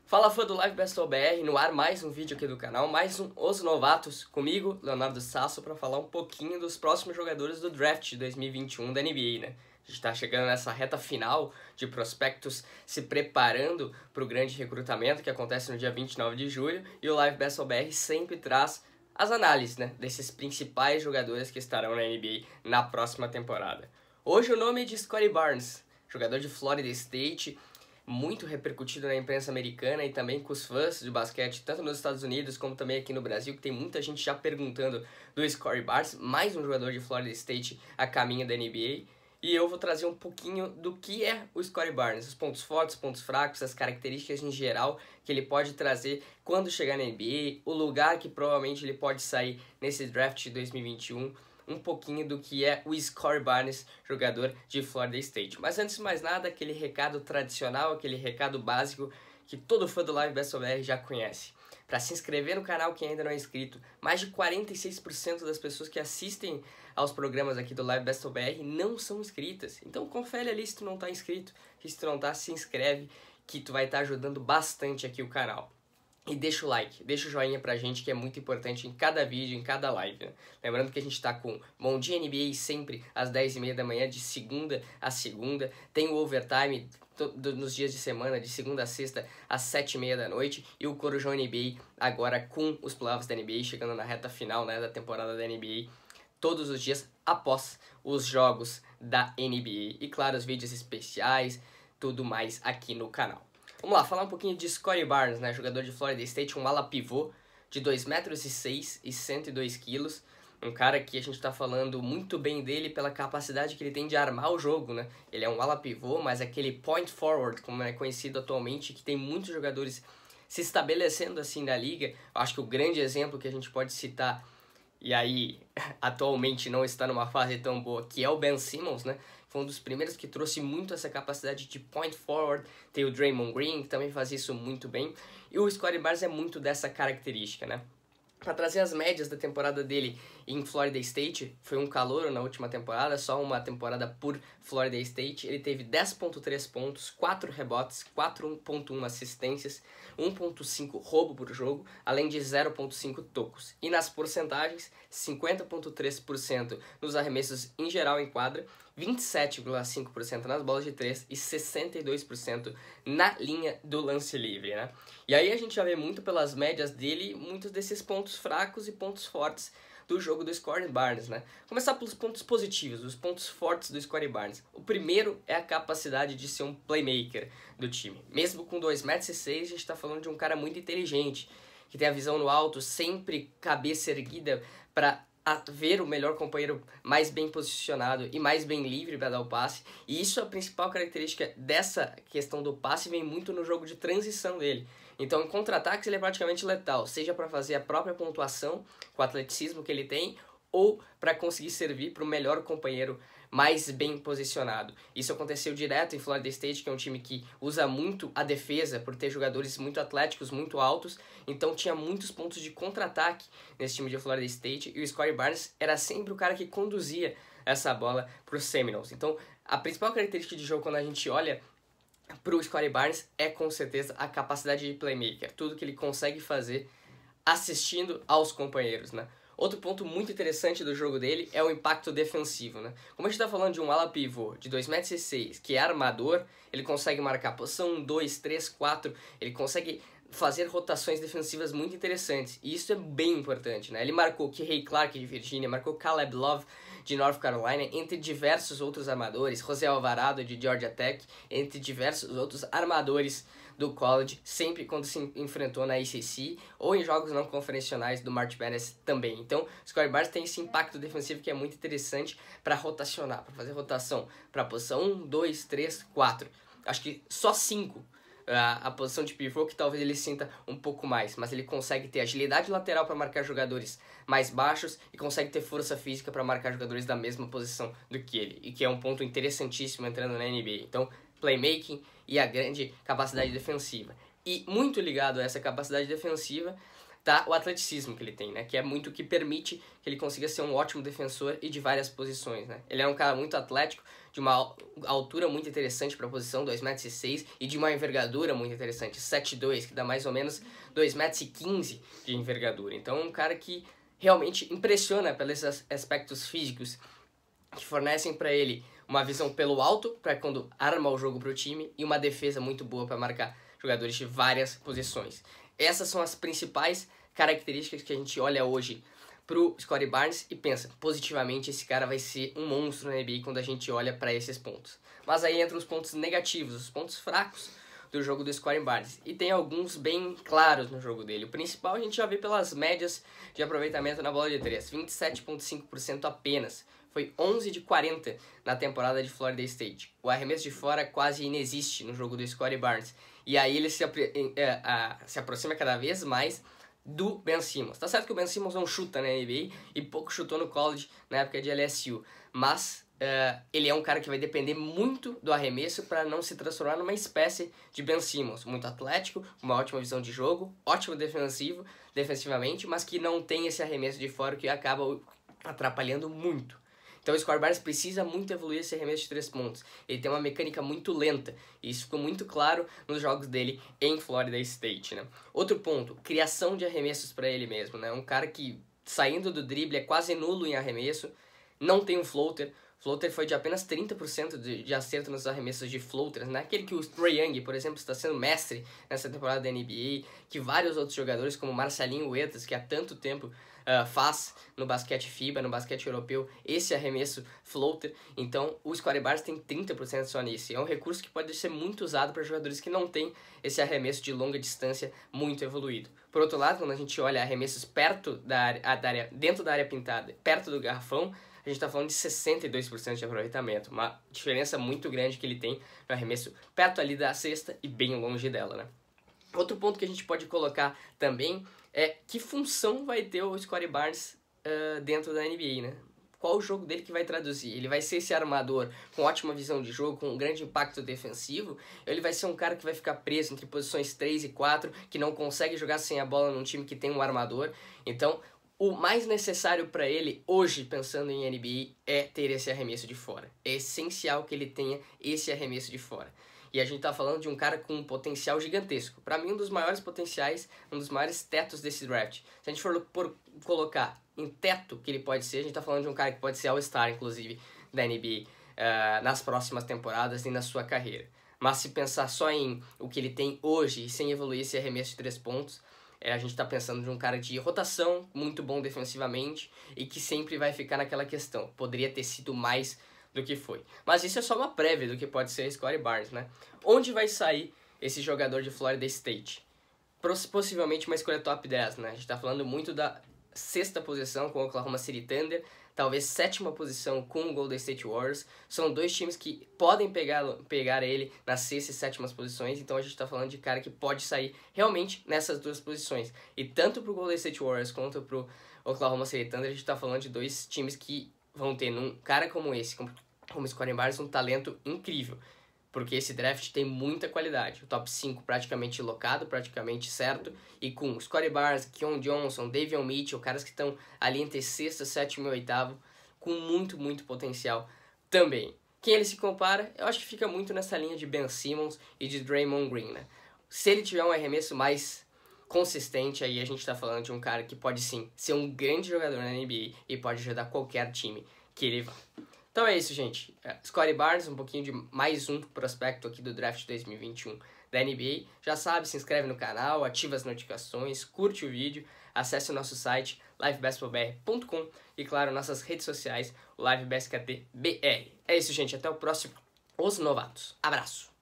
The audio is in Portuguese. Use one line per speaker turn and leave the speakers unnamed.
Fala, fã do Live Baseball BR, no ar mais um vídeo aqui do canal, mais um Os Novatos, comigo, Leonardo Sasso, para falar um pouquinho dos próximos jogadores do Draft de 2021 da NBA, né? A gente tá chegando nessa reta final de prospectos, se preparando para o grande recrutamento que acontece no dia 29 de julho, e o Live Baseball BR sempre traz as análises, né, desses principais jogadores que estarão na NBA na próxima temporada. Hoje o nome é de Scottie Barnes, jogador de Florida State, muito repercutido na imprensa americana e também com os fãs de basquete, tanto nos Estados Unidos como também aqui no Brasil, que tem muita gente já perguntando do Scottie Barnes, mais um jogador de Florida State a caminho da NBA. E eu vou trazer um pouquinho do que é o Scottie Barnes, os pontos fortes, pontos fracos, as características em geral que ele pode trazer quando chegar na NBA, o lugar que provavelmente ele pode sair nesse draft de 2021, um pouquinho do que é o Scottie Barnes, jogador de Florida State. Mas antes de mais nada, aquele recado tradicional, aquele recado básico que todo fã do Live Baseball BR já conhece. Para se inscrever no canal que ainda não é inscrito, mais de 46% das pessoas que assistem aos programas aqui do Live Baseball BR não são inscritas. Então confere ali se tu não tá inscrito, se tu não tá, se inscreve, que tu vai estar ajudando bastante aqui o canal. E deixa o like, deixa o joinha pra gente, que é muito importante em cada vídeo, em cada live, né? Lembrando que a gente tá com Bom Dia NBA sempre às 10h30 da manhã, de segunda a segunda. Tem o Overtime nos dias de semana, de segunda a sexta, às 7h30 da noite. E o Corujão NBA agora com os playoffs da NBA, chegando na reta final, né, da temporada da NBA. Todos os dias após os jogos da NBA. E claro, os vídeos especiais, tudo mais aqui no canal. Vamos lá, falar um pouquinho de Scottie Barnes, né? Jogador de Florida State, um ala pivô de 2,6 m e 102 kg. Um cara que a gente tá falando muito bem dele pela capacidade que ele tem de armar o jogo, né? Ele é um ala pivô, mas aquele point forward, como é conhecido atualmente, que tem muitos jogadores se estabelecendo assim na liga. Eu acho que o grande exemplo que a gente pode citar, e aí atualmente não está numa fase tão boa, que é o Ben Simmons, né? Foi um dos primeiros que trouxe muito essa capacidade de point forward. Tem o Draymond Green, que também faz isso muito bem. E o Scottie Barnes é muito dessa característica, né? Para trazer as médias da temporada dele em Florida State, foi um calouro na última temporada, só uma temporada por Florida State. Ele teve 10,3 pontos, 4 rebotes, 4,1 assistências, 1,5 roubo por jogo, além de 0,5 tocos. E nas porcentagens, 50,3% nos arremessos em geral em quadra, 27,5% nas bolas de 3 e 62% na linha do lance livre, né? E aí a gente já vê muito pelas médias dele, muitos desses pontos fracos e pontos fortes do jogo do Scottie Barnes, né? Começar pelos pontos positivos, os pontos fortes do Scottie Barnes. O primeiro é a capacidade de ser um playmaker do time. Mesmo com 2,6 m, a gente está falando de um cara muito inteligente, que tem a visão no alto, sempre cabeça erguida para ver o melhor companheiro mais bem posicionado e mais bem livre para dar o passe. E isso é a principal característica dessa questão do passe, vem muito no jogo de transição dele. Então, em contra-ataques ele é praticamente letal, seja para fazer a própria pontuação com o atleticismo que ele tem, ou para conseguir servir para o melhor companheiro mais bem posicionado. Isso aconteceu direto em Florida State, que é um time que usa muito a defesa por ter jogadores muito atléticos, muito altos, então tinha muitos pontos de contra-ataque nesse time de Florida State, e o Scottie Barnes era sempre o cara que conduzia essa bola para os Seminoles. Então, a principal característica de jogo quando a gente olha para o Scottie Barnes é com certeza a capacidade de playmaker, tudo que ele consegue fazer assistindo aos companheiros, né? Outro ponto muito interessante do jogo dele é o impacto defensivo, né? Como a gente está falando de um ala pivô de 2,6 m, que é armador, ele consegue marcar posição 1, 2, 3, 4, ele consegue fazer rotações defensivas muito interessantes, e isso é bem importante, né? Ele marcou Kihei Clark de Virgínia, marcou Caleb Love de North Carolina, entre diversos outros armadores, José Alvarado de Georgia Tech, entre diversos outros armadores do college, sempre quando se enfrentou na ACC ou em jogos não conferencionais do March Madness também. Então, o Scottie Barnes tem esse impacto defensivo que é muito interessante para rotacionar, para fazer rotação para a posição 1, 2, 3, 4. Acho que só 5 a posição de pivô que talvez ele sinta um pouco mais, mas ele consegue ter agilidade lateral para marcar jogadores mais baixos e consegue ter força física para marcar jogadores da mesma posição do que ele, e que é um ponto interessantíssimo entrando na NBA. Então, playmaking e a grande capacidade defensiva. E muito ligado a essa capacidade defensiva tá o atleticismo que ele tem, né? Que é muito o que permite que ele consiga ser um ótimo defensor e de várias posições, né? Ele é um cara muito atlético, de uma altura muito interessante para a posição, 2,6 m, e de uma envergadura muito interessante, 7,2, que dá mais ou menos 2,15 m de envergadura. Então é um cara que realmente impressiona pelos aspectos físicos que fornecem para ele uma visão pelo alto, para quando arma o jogo para o time, e uma defesa muito boa para marcar jogadores de várias posições. Essas são as principais características que a gente olha hoje pro Scottie Barnes e pensa, positivamente, esse cara vai ser um monstro na NBA quando a gente olha para esses pontos. Mas aí entram os pontos negativos, os pontos fracos do jogo do Scottie Barnes. E tem alguns bem claros no jogo dele. O principal a gente já vê pelas médias de aproveitamento na bola de 3, 27,5% apenas. Foi 11 de 40 na temporada de Florida State. O arremesso de fora quase inexiste no jogo do Scottie Barnes. E aí ele se aproxima cada vez mais do Ben Simmons. Tá certo que o Ben Simmons não chuta na NBA e pouco chutou no college na época de LSU. Mas ele é um cara que vai depender muito do arremesso para não se transformar numa espécie de Ben Simmons. Muito atlético, uma ótima visão de jogo, ótimo defensivamente, mas que não tem esse arremesso de fora que acaba atrapalhando muito. Então o Scottie Barnes precisa muito evoluir esse arremesso de 3 pontos. Ele tem uma mecânica muito lenta. E isso ficou muito claro nos jogos dele em Florida State, né? Outro ponto, criação de arremessos para ele mesmo, né? Um cara que, saindo do drible, é quase nulo em arremesso. Não tem um floater. Floater foi de apenas 30% de acerto nos arremessos de floaters, né? Aquele que o Trae Young, por exemplo, está sendo mestre nessa temporada da NBA, que vários outros jogadores, como Marcelinho Huertas, que há tanto tempo faz no basquete FIBA, no basquete europeu, esse arremesso floater. Então o Scottie Barnes tem 30% só nisso. É um recurso que pode ser muito usado para jogadores que não têm esse arremesso de longa distância muito evoluído. Por outro lado, quando a gente olha arremessos perto da área, dentro da área pintada, perto do garrafão, a gente está falando de 62% de aproveitamento, uma diferença muito grande que ele tem no arremesso perto ali da cesta e bem longe dela, né? Outro ponto que a gente pode colocar também é que função vai ter o Scottie Barnes dentro da NBA, né? Qual o jogo dele que vai traduzir? Ele vai ser esse armador com ótima visão de jogo, com um grande impacto defensivo? Ou ele vai ser um cara que vai ficar preso entre posições 3 e 4, que não consegue jogar sem a bola num time que tem um armador? Então, o mais necessário para ele hoje, pensando em NBA, é ter esse arremesso de fora. É essencial que ele tenha esse arremesso de fora. E a gente tá falando de um cara com um potencial gigantesco. Para mim, um dos maiores potenciais, um dos maiores tetos desse draft. Se a gente for colocar em teto que ele pode ser, a gente tá falando de um cara que pode ser All-Star, inclusive, da NBA, nas próximas temporadas e na sua carreira. Mas se pensar só em o que ele tem hoje, sem evoluir esse arremesso de 3 pontos, a gente tá pensando de um cara de rotação, muito bom defensivamente, e que sempre vai ficar naquela questão. Poderia ter sido mais do que foi. Mas isso é só uma prévia do que pode ser Scottie Barnes, né? Onde vai sair esse jogador de Florida State? Possivelmente uma escolha top 10, né? A gente tá falando muito da 6ª posição com o Oklahoma City Thunder, talvez 7ª posição com o Golden State Warriors. São dois times que podem pegar ele nas 6ª e 7ª posições, então a gente tá falando de cara que pode sair realmente nessas duas posições. E tanto pro Golden State Warriors quanto pro Oklahoma City Thunder, a gente tá falando de dois times que vão ter num cara como esse, como Scottie Barnes, um talento incrível. Porque esse draft tem muita qualidade. O top 5 praticamente locado, praticamente certo. E com Scottie Barnes, Keon Johnson, Davion Mitchell, caras que estão ali entre 6º, 7º e 8º, com muito, muito potencial também. Quem ele se compara, eu acho que fica muito nessa linha de Ben Simmons e de Draymond Green, né? Se ele tiver um arremesso mais consistente, aí a gente tá falando de um cara que pode sim ser um grande jogador na NBA e pode ajudar qualquer time que ele vá. Então é isso, gente. Scottie Barnes, um pouquinho de mais um prospecto aqui do Draft 2021 da NBA. Já sabe, se inscreve no canal, ativa as notificações, curte o vídeo, acesse o nosso site livebasketballbr.com e, claro, nossas redes sociais, o LiveBasketBR. É isso, gente. Até o próximo Os Novatos. Abraço!